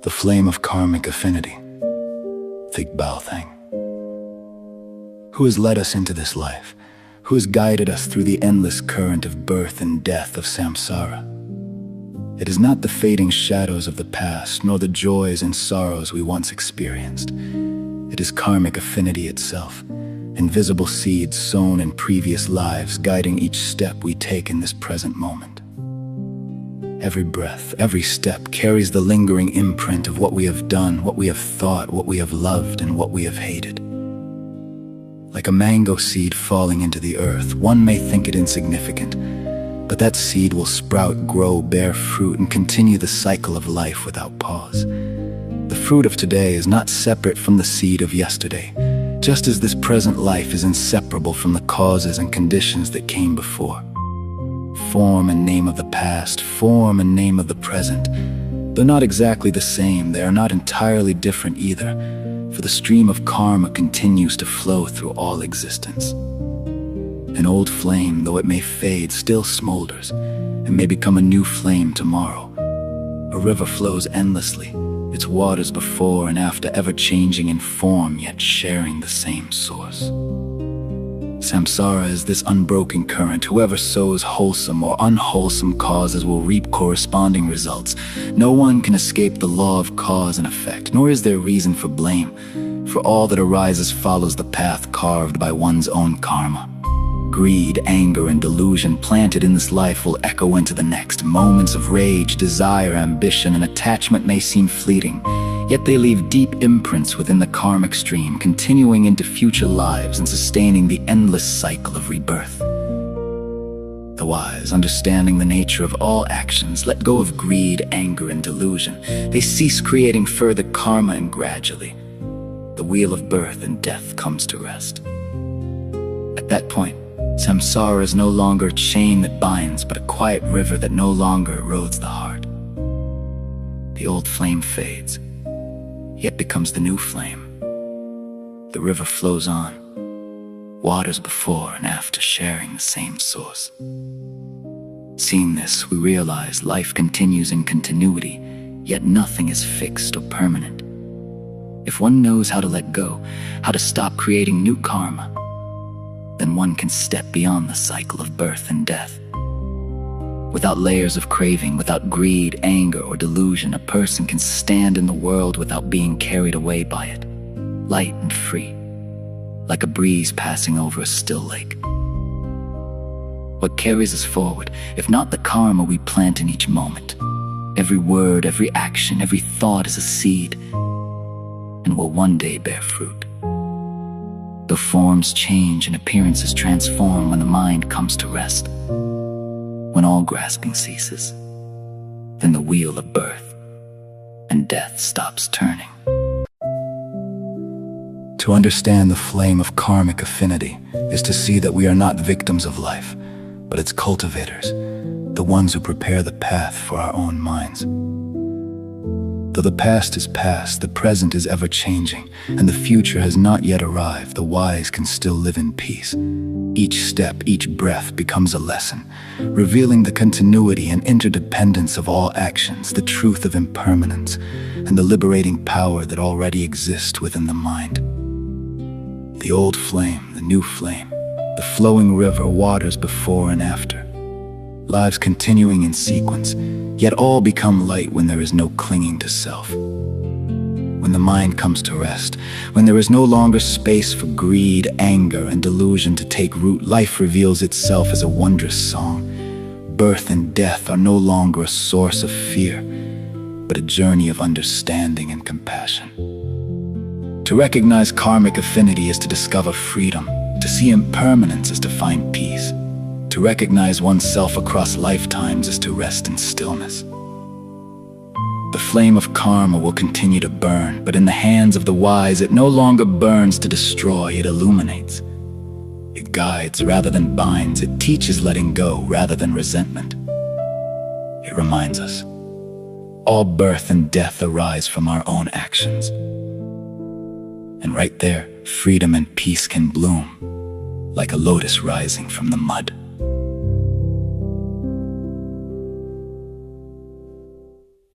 The Flame of Karmic Affinity, Thích Bảo Thành. Who has led us into this life? Who has guided us through the endless current of birth and death of samsara? It is not the fading shadows of the past, nor the joys and sorrows we once experienced. It is karmic affinity itself, invisible seeds sown in previous lives, guiding each step we take in this present moment. Every breath, every step carries the lingering imprint of what we have done, what we have thought, what we have loved, and what we have hated. Like a mango seed falling into the earth, one may think it insignificant, but that seed will sprout, grow, bear fruit, and continue the cycle of life without pause. The fruit of today is not separate from the seed of yesterday, just as this present life is inseparable from the causes and conditions that came before. Form and name of the past, form and name of the present. They're not exactly the same, they are not entirely different either, for the stream of karma continues to flow through all existence. An old flame, though it may fade, still smolders, and may become a new flame tomorrow. A river flows endlessly, its waters before and after ever changing in form, yet sharing the same source. Samsara is this unbroken current. Whoever sows wholesome or unwholesome causes will reap corresponding results. No one can escape the law of cause and effect, nor is there reason for blame, for all that arises follows the path carved by one's own karma. Greed, anger, and delusion planted in this life will echo into the next. Moments of rage, desire, ambition, and attachment may seem fleeting, yet they leave deep imprints within the karmic stream, continuing into future lives and sustaining the endless cycle of rebirth. The wise, understanding the nature of all actions, let go of greed, anger, and delusion. They cease creating further karma, and gradually, the wheel of birth and death comes to rest. At that point, samsara is no longer a chain that binds, but a quiet river that no longer erodes the heart. The old flame fades, yet becomes the new flame. The river flows on, waters before and after sharing the same source. Seeing this, we realize life continues in continuity, yet nothing is fixed or permanent. If one knows how to let go, how to stop creating new karma, then one can step beyond the cycle of birth and death. Without layers of craving, without greed, anger, or delusion, a person can stand in the world without being carried away by it, light and free, like a breeze passing over a still lake. What carries us forward, if not the karma we plant in each moment? Every word, every action, every thought is a seed, and will one day bear fruit. Though forms change and appearances transform when the mind comes to rest, when all grasping ceases, then the wheel of birth and death stops turning. To understand the flame of karmic affinity is to see that we are not victims of life, but its cultivators, the ones who prepare the path for our own minds. Though the past is past, the present is ever changing, and the future has not yet arrived, the wise can still live in peace. Each step, each breath becomes a lesson, revealing the continuity and interdependence of all actions, the truth of impermanence, and the liberating power that already exists within the mind. The old flame, the new flame, the flowing river, waters before and after. Lives continuing in sequence, yet all become light when there is no clinging to self. When the mind comes to rest, when there is no longer space for greed, anger, and delusion to take root, life reveals itself as a wondrous song. Birth and death are no longer a source of fear, but a journey of understanding and compassion. To recognize karmic affinity is to discover freedom. To see impermanence is to find peace. To recognize oneself across lifetimes is to rest in stillness. The flame of karma will continue to burn, but in the hands of the wise it no longer burns to destroy, it illuminates. It guides rather than binds, it teaches letting go rather than resentment. It reminds us, all birth and death arise from our own actions. And right there, freedom and peace can bloom, like a lotus rising from the mud.